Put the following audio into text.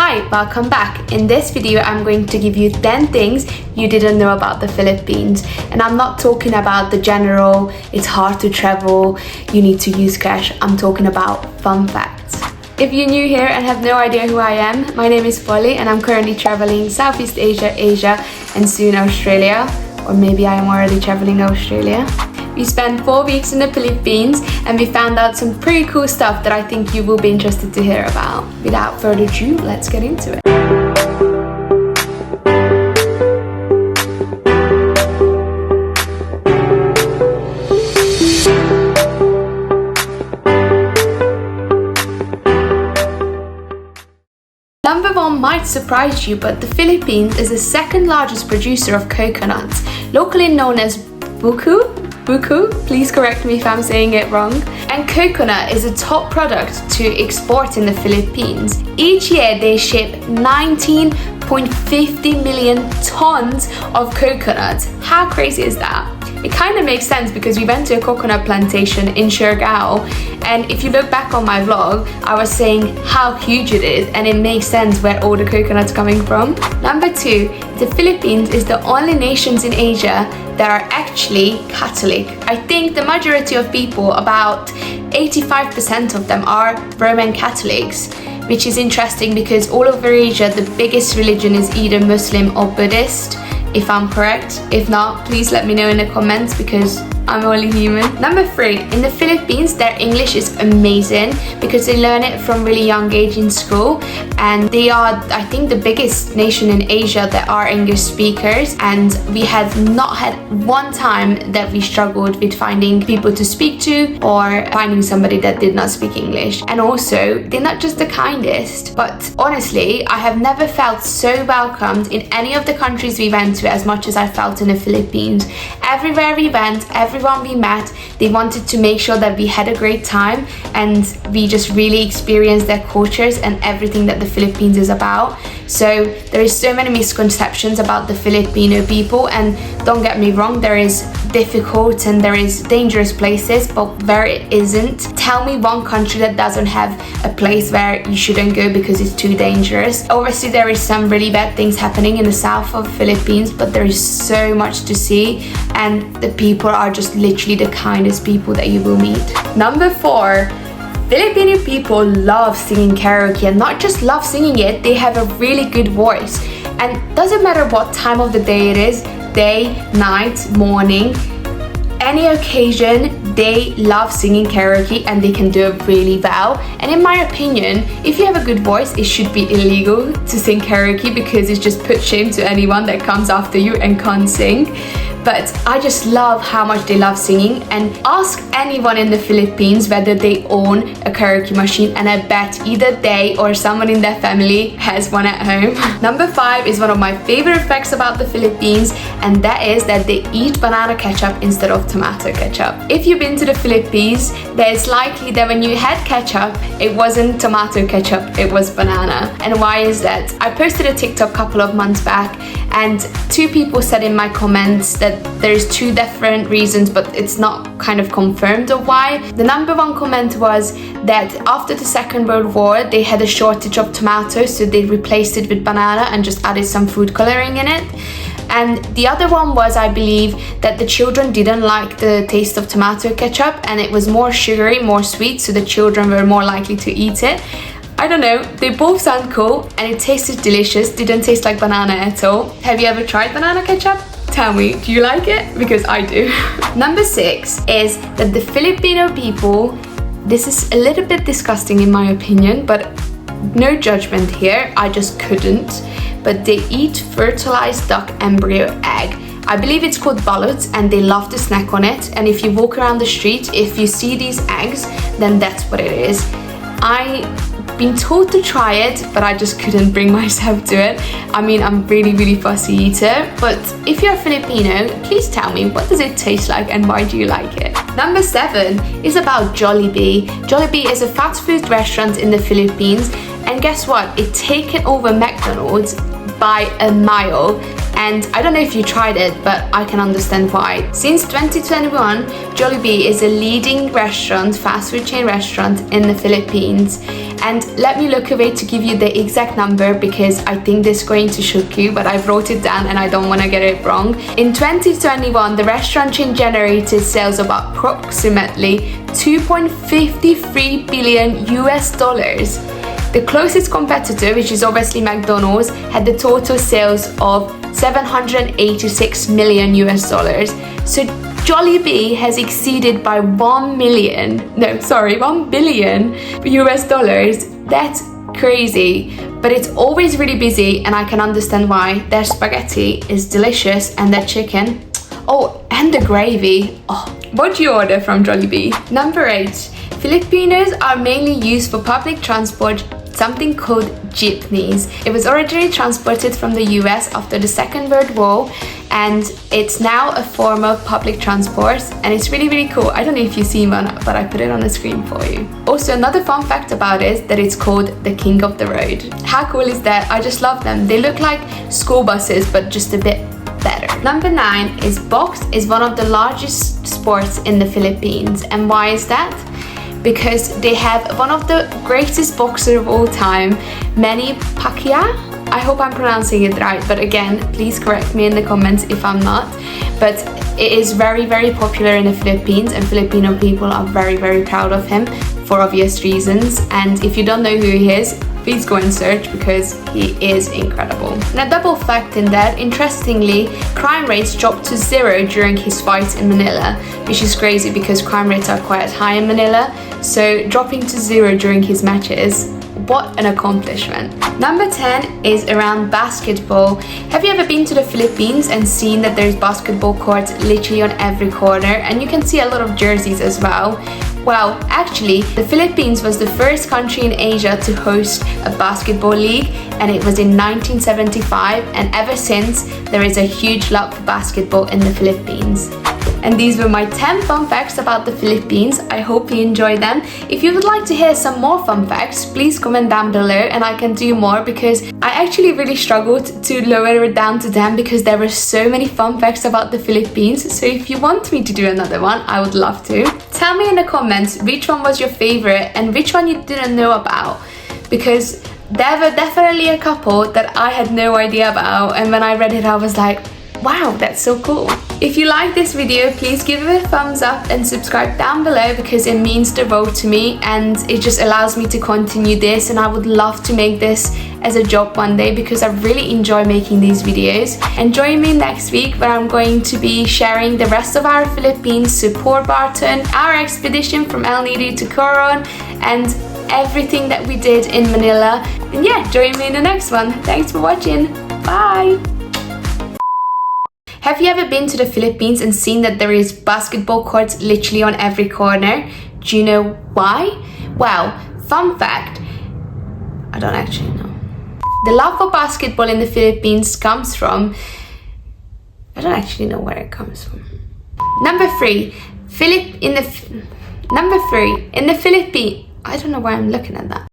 Hi, welcome back. In this video, I'm going to give you 10 things you didn't know about the Philippines. And I'm not talking about the general, it's hard to travel, you need to use cash. I'm talking about fun facts. If you're new here and have no idea who I am, my name is Polly and I'm currently traveling Southeast Asia, and soon Australia. Or maybe I am already traveling Australia. We spent 4 weeks in the Philippines and we found out some pretty cool stuff that I think you will be interested to hear about. Without further ado, let's get into it. Number one might surprise you, but the Philippines is the second largest producer of coconuts, locally known as buko, please correct me if I'm saying it wrong. And coconut is a top product to export in the Philippines. Each year they ship 19.50 million tons of coconuts. How crazy is that? It kind of makes sense because we went to a coconut plantation in Siargao, and if you look back on my vlog, I was saying how huge it is, and it makes sense where all the coconuts coming from. Number two, the Philippines is the only nation in Asia that are actually Catholic. I think the majority of people, about 85% of them, are Roman Catholics, which is interesting because all over Asia the biggest religion is either Muslim or Buddhist, if I'm correct. If not, please let me know in the comments because I'm only human. Number three, in the Philippines, their English is amazing because they learn it from really young age in school, and they are, I think, the biggest nation in Asia that are English speakers, and we have not had one time that we struggled with finding people to speak to or finding somebody that did not speak English. And also, they're not just the kindest, but honestly, I have never felt so welcomed in any of the countries we went to as much as I felt in the Philippines. Everywhere we went, everyone we met, they wanted to make sure that we had a great time and we just really experienced their cultures and everything that the Philippines is about. So there is so many misconceptions about the Filipino people, and don't get me wrong, there is difficult and there is dangerous places, but where it isn't, tell me one country that doesn't have a place where you shouldn't go because it's too dangerous. Obviously there is some really bad things happening in the south of Philippines, but there is so much to see and the people are just literally the kindest people that you will meet. Number four, Filipino people love singing karaoke, and not just love singing it, they have a really good voice. And doesn't matter what time of the day it is, day, night, morning, any occasion, they love singing karaoke and they can do it really well. And in my opinion, if you have a good voice, it should be illegal to sing karaoke because it's just put shame to anyone that comes after you and can't sing. But I just love how much they love singing, and ask anyone in the Philippines whether they own a karaoke machine, and I bet either they or someone in their family has one at home. Number five is one of my favorite facts about the Philippines, and that is that they eat banana ketchup instead of tomato ketchup. If you've been to the Philippines, then it's likely that when you had ketchup, it wasn't tomato ketchup, it was banana. And why is that? I posted a TikTok a couple of months back, and 2 people said in my comments that there's 2 different reasons, but it's not kind of confirmed of why. The number one comment was that after the Second World War, they had a shortage of tomatoes, so they replaced it with banana and just added some food coloring in it. And the other one was, I believe, that the children didn't like the taste of tomato ketchup and it was more sugary, more sweet, so the children were more likely to eat it. I don't know, they both sound cool and it tasted delicious, didn't taste like banana at all. Have you ever tried banana ketchup? Tell me, do you like it? Because I do. Number 6 is that the Filipino people, this is a little bit disgusting in my opinion, but no judgment here, I just couldn't, but they eat fertilized duck embryo egg. I believe it's called Balut and they love to snack on it, and if you walk around the street, if you see these eggs, then that's what it is. I've been told to try it, but I just couldn't bring myself to it. I mean, I'm really fussy eater, but if you're Filipino, please tell me, what does it taste like and why do you like it? Number 7 is about Jollibee. Jollibee is a fast food restaurant in the Philippines, and guess what? It's taken over McDonald's by a mile. And I don't know if you tried it, but I can understand why. Since 2021, Jollibee is a leading restaurant, fast food chain restaurant in the Philippines. And let me look away to give you the exact number because I think this is going to shock you, but I wrote it down and I don't want to get it wrong. In 2021, the restaurant chain generated sales of approximately 2.53 billion US dollars. The closest competitor, which is obviously McDonald's, had the total sales of 786 million US dollars. So Jollibee has exceeded by 1 billion US dollars. That's crazy, but it's always really busy and I can understand why. Their spaghetti is delicious and their chicken, oh, and the gravy. Oh, what do you order from Jollibee? Number 8. Filipinos are mainly used for public transport, something called Jeepneys. It was originally transported from the US after the Second World War, and it's now a form of public transport, and it's really, really cool. I don't know if you've seen one, but I put it on the screen for you. Also, another fun fact about it is that it's called the King of the Road. How cool is that? I just love them. They look like school buses, but just a bit better. Number 9 is box is one of the largest sports in the Philippines. And why is that? Because they have one of the greatest boxers of all time, Manny Pacquiao. I hope I'm pronouncing it right, but again, please correct me in the comments if I'm not. But it is very, very popular in the Philippines, and Filipino people are very, very proud of him for obvious reasons. And if you don't know who he is, please go and search because he is incredible. And a double fact in that, interestingly, crime rates dropped to 0 during his fights in Manila, which is crazy because crime rates are quite high in Manila. So dropping to 0 during his matches, what an accomplishment. Number 10 is around basketball. Have you ever been to the Philippines and seen that there's basketball courts literally on every corner, and you can see a lot of jerseys as well? Well, actually, the Philippines was the first country in Asia to host a basketball league, and it was in 1975, and ever since there is a huge love for basketball in the Philippines. And these were my 10 fun facts about the Philippines. I hope you enjoyed them. If you would like to hear some more fun facts, please comment down below and I can do more, because I actually really struggled to lower it down to 10 because there were so many fun facts about the Philippines. So if you want me to do another one, I would love to. Tell me in the comments which one was your favorite and which one you didn't know about, because there were definitely a couple that I had no idea about, and when I read it I was like, wow, that's so cool. If you like this video, please give it a thumbs up and subscribe down below because it means the world to me and it just allows me to continue this, and I would love to make this as a job one day because I really enjoy making these videos. And join me next week where I'm going to be sharing the rest of our Philippines support button, our expedition from El Nido to Coron, and everything that we did in Manila. And yeah, join me in the next one. Thanks for watching. Bye! Have you ever been to the Philippines and seen that there is basketball courts literally on every corner? Do you know why? Well, fun fact, I don't actually know. The love for basketball in the Philippines comes from, I don't actually know where it comes from. Number 3, in the Philippines, I don't know why I'm looking at that.